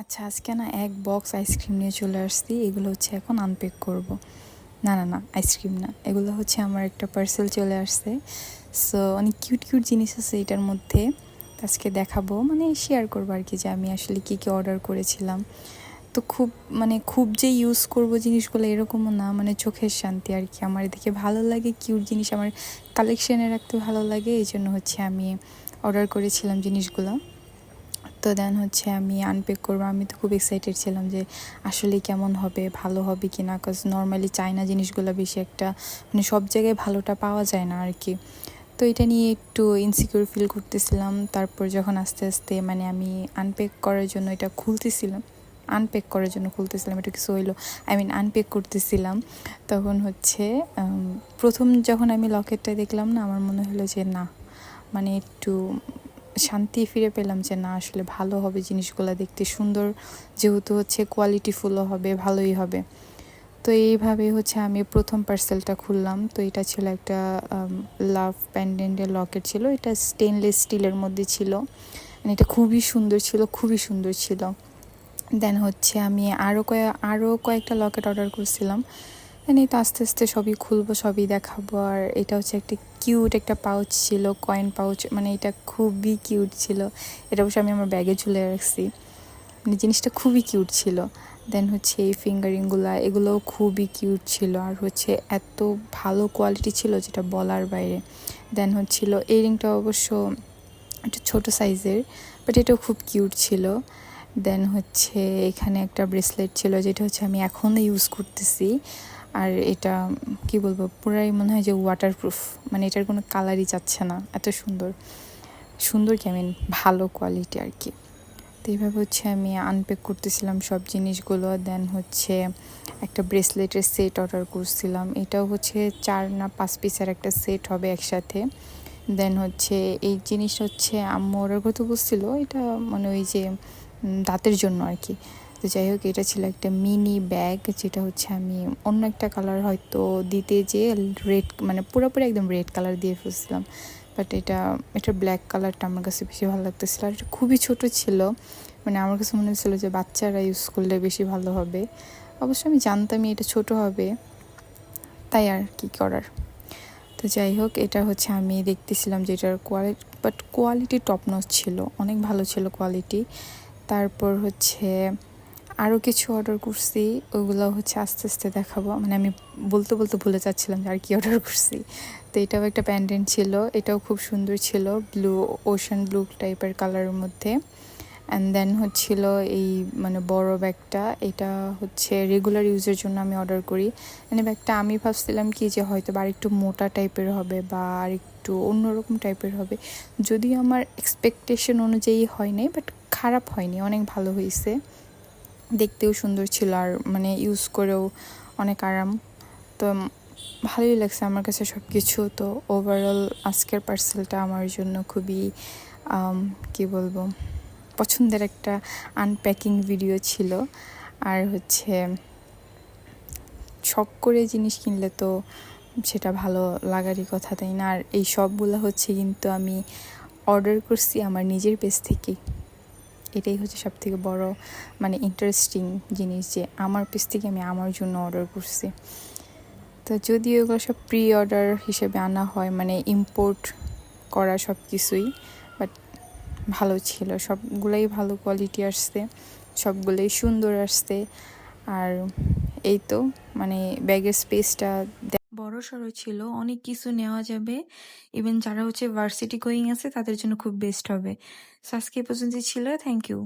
আচ্ছা, আজকে না এক বক্স আইসক্রিম নিয়ে চলে আসছি। এগুলো হচ্ছে এখন আনপ্যাক করব। না, আইসক্রিম না, এগুলো হচ্ছে আমার একটা পার্সেল চলে আসছে। সো অনেক কিউট কিউট জিনিস আছে এটার মধ্যে। আজকে দেখাবো, মানে শেয়ার করবো আর কি, যে আমি আসলে কী কী অর্ডার করেছিলাম। তো খুব যে ইউজ করব জিনিসগুলো এরকমও না, মানে চোখের শান্তি আর কি। আমার এদিকে ভালো লাগে কিউট জিনিস, আমার কালেকশানে রাখতে ভালো লাগে, এই জন্য হচ্ছে আমি অর্ডার করেছিলাম জিনিসগুলো। তো দেন হচ্ছে আমি আনপ্যাক করবো। আমি তো খুব এক্সাইটেড ছিলাম যে আসলে কেমন হবে, ভালো হবে কি না। কজ নর্মালি চায়না জিনিসগুলো বেশি একটা, মানে সব জায়গায় ভালোটা পাওয়া যায় না আর কি। তো এটা নিয়ে একটু ইনসিকিউর ফিল করতেছিলাম। তারপর যখন আস্তে আস্তে মানে আমি আনপ্যাক করার জন্য এটা খুলতেছিলাম, এটা কিছু হইলো, আনপ্যাক করতেছিলাম, তখন হচ্ছে প্রথম যখন আমি লকেটটা দেখলাম না, আমার মনে হলো যে না, মানে একটু শান্তি ফিরে পেলাম যে না, আসলে ভালো হবে জিনিসগুলো, দেখতে সুন্দর, যেহেতু হচ্ছে কোয়ালিটিফুলও হবে, ভালোই হবে। তো এইভাবে হচ্ছে আমি প্রথম পার্সেলটা খুললাম। তো এটা ছিল একটা লাভ প্যান্ডেন্টের লকেট ছিল। এটা স্টেনলেস স্টিলের মধ্যে ছিল, মানে এটা খুবই সুন্দর ছিল। দেন হচ্ছে আমি আরও কয়েকটা লকেট অর্ডার করছিলাম। মানে তো আস্তে আস্তে সবই খুলবো, সবই দেখাবো। আর এটা হচ্ছে একটা কিউট একটা পাউচ ছিল, কয়েন পাউচ, মানে এটা খুবই কিউট ছিল। এটা অবশ্য আমি আমার ব্যাগে ঝুলে রাখছি, মানে জিনিসটা খুবই কিউট ছিল। দেন হচ্ছে এই ফিঙ্গারিংগুলো, এগুলোও খুবই কিউট ছিল, আর হচ্ছে এত ভালো কোয়ালিটি ছিল যেটা বলার বাইরে। দেন হচ্ছিল এই রিংটা অবশ্য একটু ছোটো সাইজের, বাট এটাও খুব কিউট ছিল। দেন হচ্ছে এখানে একটা ব্রেসলেট ছিল, যেটা হচ্ছে আমি এখনও ইউজ করতেছি। আর এটা কি বলবো, পুরাই মনে হয় যে ওয়াটারপ্রুফ, মানে এটার কোনো কালারই যাচ্ছে না, এত সুন্দর কি ভালো কোয়ালিটি আর কি। তো এইভাবে হচ্ছে আমি আনপ্যাক করতেছিলাম সব জিনিসগুলো। দেন হচ্ছে একটা ব্রেসলেটের সেট অর্ডার করছিলাম, এটাও হচ্ছে 4 না 5 পিসের একটা সেট হবে একসাথে। দেন হচ্ছে এই জিনিস হচ্ছে আম্মু অর্ডার করতে বলছিল, এটা মানে ওই যে দাঁতের জন্য আর কি। তো যাই হোক, এটা ছিল একটা মিনি ব্যাগ, যেটা হচ্ছে আমি অন্য একটা কালার হয়তো দিতে যেয়ে রেড, মানে পুরোপুরি একদম রেড কালার দিয়ে ফেলছিলাম। বাট এটা ব্ল্যাক কালারটা আমার কাছে বেশি ভালো লাগতেছিল। আর এটা খুবই ছোট ছিল, মানে আমার কাছে মনে হচ্ছিলো যে বাচ্চারা ইউজ করলে বেশি ভালো হবে। অবশ্য আমি জানতামই এটা ছোট হবে, তাই আর কি করার। তো যাই হোক, এটা হচ্ছে আমি দেখতেছিলাম যে এটার কোয়ালিটি টপ নচ ছিল, অনেক ভালো ছিল কোয়ালিটি। তারপর হচ্ছে আরও কিছু অর্ডার করছি, ওগুলো হচ্ছে আস্তে আস্তে দেখাবো। মানে আমি বলতে বলতে ভুলে যাচ্ছিলাম যে আর কি অর্ডার করছি। তো এটাও একটা প্যান্ডেন্ট ছিল, এটাও খুব সুন্দর ছিল, ওশান ব্লু টাইপের কালারের মধ্যে। অ্যান্ড দেন হচ্ছিল এই মানে বড় ব্যাগটা, এটা হচ্ছে রেগুলার ইউজের জন্য আমি অর্ডার করি। মানে ব্যাগটা আমি ভাবছিলাম কি যে হয়তো বা আরেকটু মোটা টাইপের হবে বা আরেকটু অন্যরকম টাইপের হবে, যদিও আমার এক্সপেকটেশন অনুযায়ী হয় নাই, বাট খারাপ হয়নি, অনেক ভালো হয়েছে, দেখতেও সুন্দর ছিল, আর মানে ইউজ করেও অনেক আরাম। তো ভালোই লাগছে আমার কাছে সব কিছু। তো ওভারঅল আজকের পার্সেলটা আমার জন্য খুবই কি বলবো, পছন্দের একটা আনপ্যাকিং ভিডিও ছিল। আর হচ্ছে শখ করে জিনিস কিনলে তো সেটা ভালো লাগারই কথা, তাই না? আর এই সবগুলো হচ্ছে কিন্তু আমি অর্ডার করছি আমার নিজের পেজ থেকেই। এটাই হচ্ছে সবথেকে বড় মানে ইন্টারেস্টিং জিনিস, যে আমার পেজ থেকে আমি আমার জন্য অর্ডার করছি। তো যদিও এগুলো সব প্রি অর্ডার হিসেবে আনা হয়, মানে ইম্পোর্ট করা সব কিছুই, বাট ভালো ছিল, সবগুলোই ভালো কোয়ালিটি আসছে, সবগুলোই সুন্দর আসছে। আর এই তো মানে ব্যাগের স্পেসটা বড় সড়ো ছিল, অনেক কিছু নেওয়া যাবে। ইভেন যারা হচ্ছে ভার্সিটি গোয়িং আছে তাদের জন্য খুব বেস্ট হবে। সো আজকে এই পর্যন্ত ছিল। Thank you.